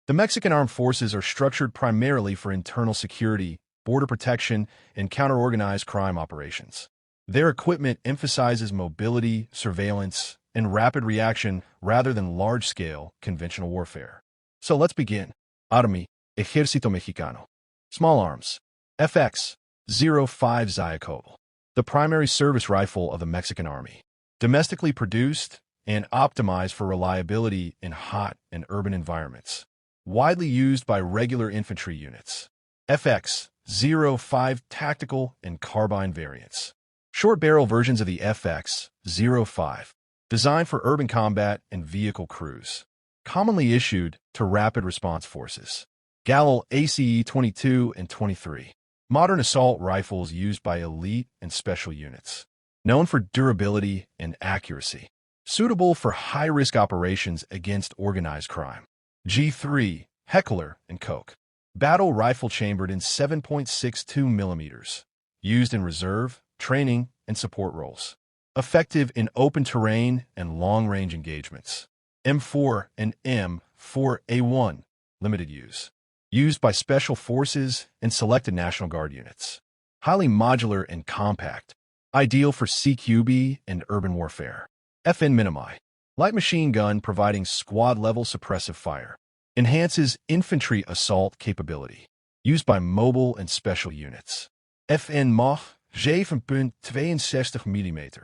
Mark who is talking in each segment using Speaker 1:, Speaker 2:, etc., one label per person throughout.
Speaker 1: The Mexican armed forces are structured primarily for internal security, border protection, and counter-organized crime operations. Their equipment emphasizes mobility, surveillance, and rapid reaction rather than large-scale conventional warfare. So let's begin. Army, Ejército Mexicano. Small arms. FX-05 Zyakobel. The primary service rifle of the Mexican Army. Domestically produced and optimized for reliability in hot and urban environments. Widely used by regular infantry units. FX-05 tactical and carbine variants. Short barrel versions of the FX-05. Designed for urban combat and vehicle crews. Commonly issued to rapid response forces. Galil ACE 22 and 23. Modern assault rifles used by elite and special units. Known for durability and accuracy. Suitable for high-risk operations against organized crime. G3, Heckler & Koch. Battle rifle chambered in 7.62 millimeters. Used in reserve, training, and support roles. Effective in open terrain and long-range engagements. M4 and M4A1, limited use. Used by special forces and selected National Guard units. Highly modular and compact. Ideal for CQB and urban warfare. FN Minimi. Light machine gun providing squad-level suppressive fire. Enhances infantry assault capability. Used by mobile and special units. FN Mach 7.62 mm.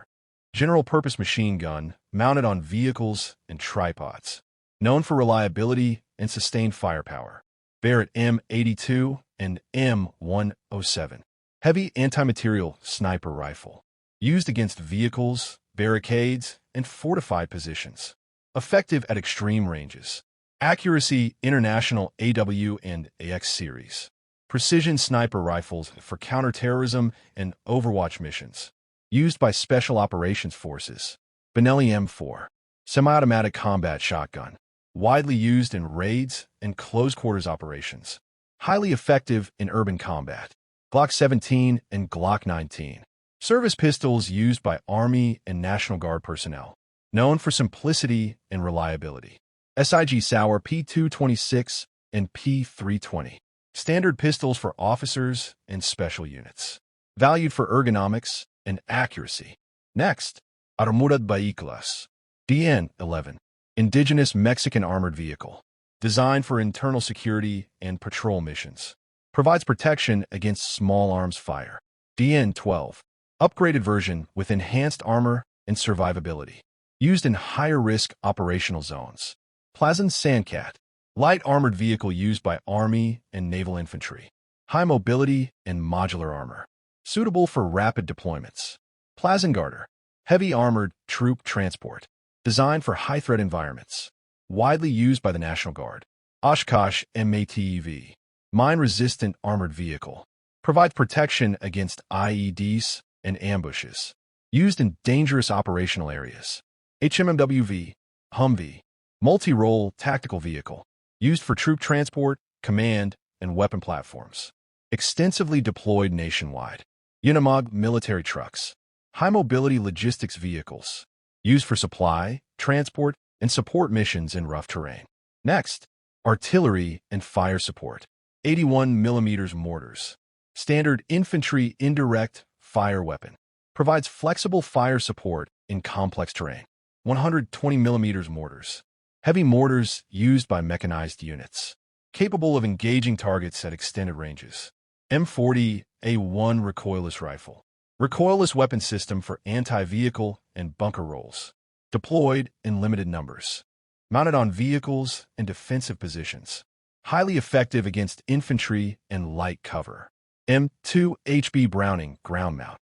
Speaker 1: General-purpose machine gun mounted on vehicles and tripods. Known for reliability and sustained firepower. Barrett M82 and M107. Heavy anti-material sniper rifle. Used against vehicles, barricades, and fortified positions. Effective at extreme ranges. Accuracy International AW and AX series. Precision sniper rifles for counterterrorism and Overwatch missions. Used by Special Operations Forces. Benelli M4. Semi-automatic combat shotgun. Widely used in raids and close-quarters operations. Highly effective in urban combat. Glock 17 and Glock 19. Service pistols used by Army and National Guard personnel. Known for simplicity and reliability. SIG Sauer P226 and P320. Standard pistols for officers and special units. Valued for ergonomics and accuracy. Next, Armadas Vehículas. DN-11. Indigenous Mexican armored vehicle. Designed for internal security and patrol missions. Provides protection against small arms fire. DN-12. Upgraded version with enhanced armor and survivability. Used in higher-risk operational zones. Plazan Sandcat. Light armored vehicle used by Army and Naval infantry. High mobility and modular armor. Suitable for rapid deployments. Plazangarder. Heavy armored troop transport. Designed for high-threat environments. Widely used by the National Guard. Oshkosh MATEV. Mine-resistant armored vehicle. Provides protection against IEDs and ambushes. Used in dangerous operational areas. HMMWV. Humvee. Multi-role tactical vehicle. Used for troop transport, command, and weapon platforms. Extensively deployed nationwide. Unimog military trucks. High-mobility logistics vehicles. Used for supply, transport, and support missions in rough terrain. Next, artillery and fire support. 81 mm mortars. Standard infantry indirect fire weapon. Provides flexible fire support in complex terrain. 120 mm mortars. Heavy mortars used by mechanized units. Capable of engaging targets at extended ranges. M40A1 recoilless rifle. Recoilless weapon system for anti-vehicle and bunker rolls. Deployed in limited numbers. Mounted on vehicles and defensive positions. Highly effective against infantry and light cover. M2 HB Browning ground mount.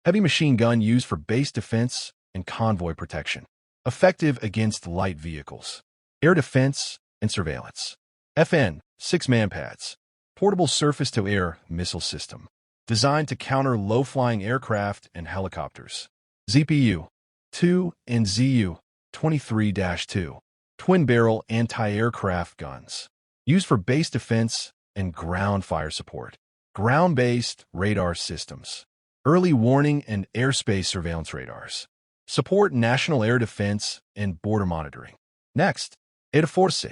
Speaker 1: Heavy machine gun used for base defense and convoy protection. Effective against light vehicles. Air defense and surveillance. FN 6 manpads. Portable surface-to-air missile system. Designed to counter low-flying aircraft and helicopters. ZPU 2 and ZU 23-2. Twin-barrel anti-aircraft guns. Used for base defense and ground fire support. Ground-based radar systems. Early warning and airspace surveillance radars. Support national air defense and border monitoring. Next, Air Force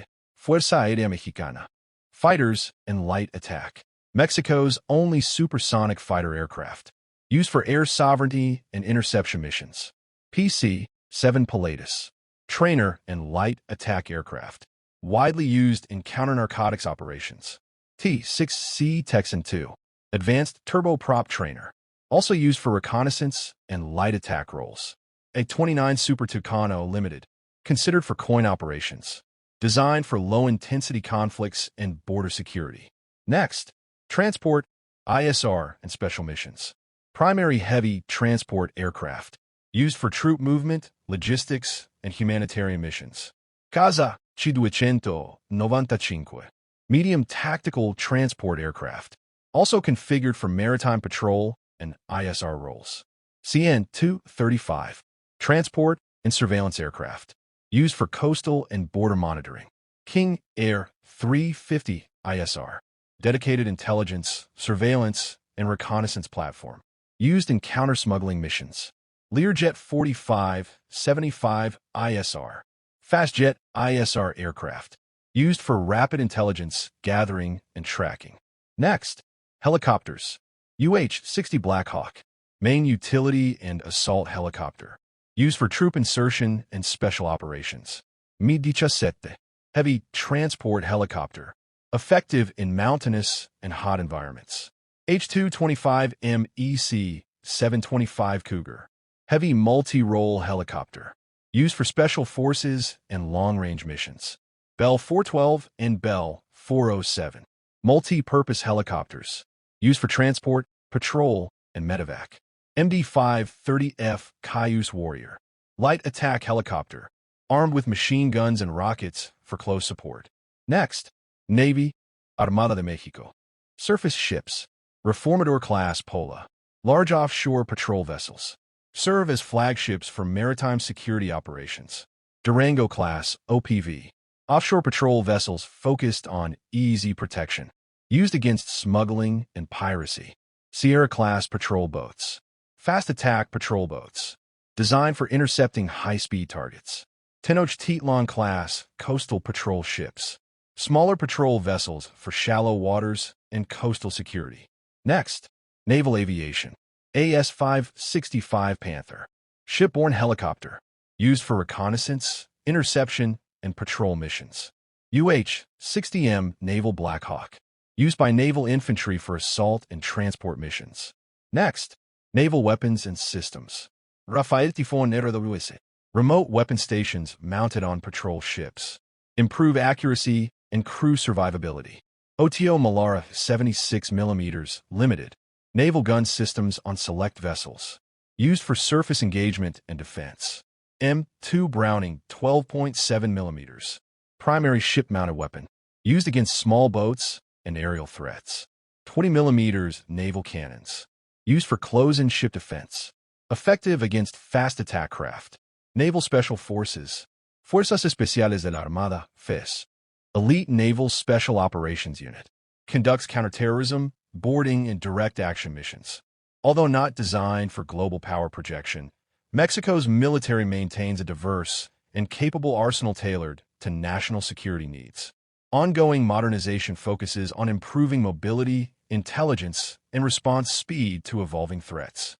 Speaker 1: Fuerza Aérea Mexicana. Fighters and light attack. Mexico's only supersonic fighter aircraft. Used for air sovereignty and interception missions. PC-7 Pilatus. Trainer and light attack aircraft. Widely used in counter-narcotics operations. T-6C Texan II. Advanced turboprop trainer. Also used for reconnaissance and light attack roles. A-29 Super Tucano Limited. Considered for coin operations. Designed for low-intensity conflicts and border security. Next, transport, ISR, and special missions. Primary heavy transport aircraft. Used for troop movement, logistics, and humanitarian missions. Casa C-295. Medium tactical transport aircraft. Also configured for maritime patrol and ISR roles. CN-235. Transport and surveillance aircraft. Used for coastal and border monitoring. King Air 350 ISR. Dedicated intelligence, surveillance, and reconnaissance platform. Used in counter-smuggling missions. Learjet 45-75 ISR. Fastjet ISR aircraft. Used for rapid intelligence gathering and tracking. Next, helicopters. UH-60 Blackhawk. Main utility and assault helicopter. Used for troop insertion and special operations. Mi-17. Heavy transport helicopter. Effective in mountainous and hot environments. H-225M EC-725 Cougar. Heavy multi-role helicopter. Used for special forces and long-range missions. Bell 412 and Bell 407. Multi-purpose helicopters. Used for transport, patrol, and medevac. MD-530F Cayuse Warrior. Light attack helicopter. Armed with machine guns and rockets for close support. Next, Navy, Armada de Mexico. Surface ships. Reformador-class Pola. Large offshore patrol vessels. Serve as flagships for maritime security operations. Durango-class OPV. Offshore patrol vessels focused on easy protection. Used against smuggling and piracy. Sierra-class patrol boats. Fast attack patrol boats. Designed for intercepting high-speed targets. Tenochtitlan-class coastal patrol ships. Smaller patrol vessels for shallow waters and coastal security. Next, naval aviation. AS-565 Panther. Shipborne helicopter. Used for reconnaissance, interception, and patrol missions. UH-60M Naval Blackhawk. Used by naval infantry for assault and transport missions. Next, naval weapons and systems. Rafael Tifón RWS. Remote weapon stations mounted on patrol ships. Improve accuracy and crew survivability. OTO Malara 76mm Limited. Naval gun systems on select vessels. Used for surface engagement and defense. M2 Browning 12.7mm. Primary ship-mounted weapon. Used against small boats and aerial threats. 20mm naval cannons. Used for close-in ship defense. Effective against fast attack craft. Naval Special Forces. Fuerzas Especiales de la Armada, FES. Elite Naval Special Operations Unit. Conducts counterterrorism, boarding, and direct action missions. Although not designed for global power projection, Mexico's military maintains a diverse and capable arsenal tailored to national security needs. Ongoing modernization focuses on improving mobility, intelligence, and response speed to evolving threats.